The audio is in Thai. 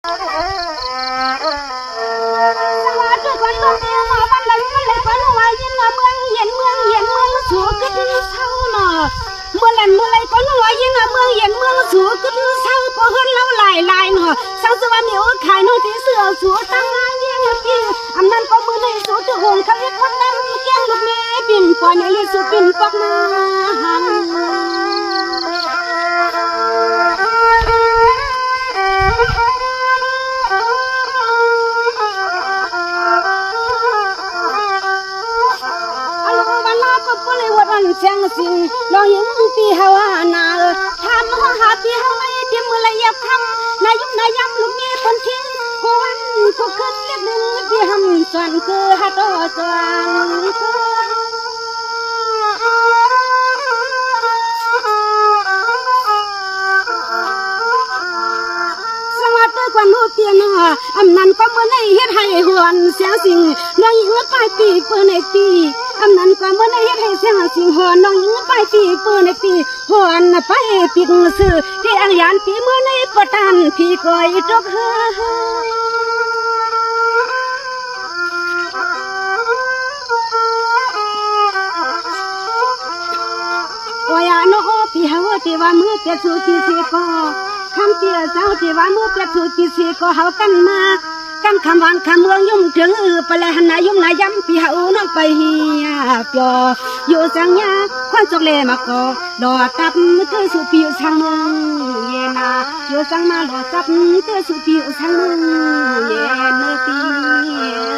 ว่าเกิดวันลงเดียวบ้านเลยมันเลยฝันว่ายินเมืองเย็นเมืองสู้กึศเศร้าเนาะเมื่อไรก็นึกว่ายินเมืองเย็นเมืองสู้กึศเศร้าก็เฮือนเล่าลายเนาะสาวสวรรค์เหนียวขายน้องที่เสือสู้ตั้งงานเยี่ยงพี่อำนั้นก็มือในสู้จะหงเขาเรียกคนนั้นเกี้ยงลูกแม่ปิ่นปอนในลิสุปิ่นปอกนาหันเสียงสิงลองยิงปีฮาวานาทำห้องหาปีฮาวายที่มือละเอียบคำนายยุนายำลูกนี้คนทิ้งกูวันกูขึ้นเรียกดึงที่หำส่วนคือฮัตโตส่วนสวัสดีกว่านูเตียนอำนันก็เมื่อในเฮ็ดให้หวนเสียงสิงลองยิงไปปีเปิดในปีอำนั้นก็เมื่อในเฮ็ดให้เสียงสิงหอนน้องยิงไปปีเปิดในปีหอนไปปีกซื้อที่อังยานปีเมื่อในปะตันพี่ก้อยตกเฮโอยาโนพี่เฮาที่ว่ามือเปียสูที่สิก็คำเตี้ยเจ้าที่ว่ามือเปียสูที่สิก็เฮากันมากันคำวางคำเมืองยุ่งถึงไปเลยหันนายุ่งนายำพี่เฮาน้องไปเฮียเปียอยู่สังยาควันจกเลมาก็ดอตับเธอสุปีสังเมืองเยนาอยู่สังมาดอตับเธอสุปีสังเมืองเยนตี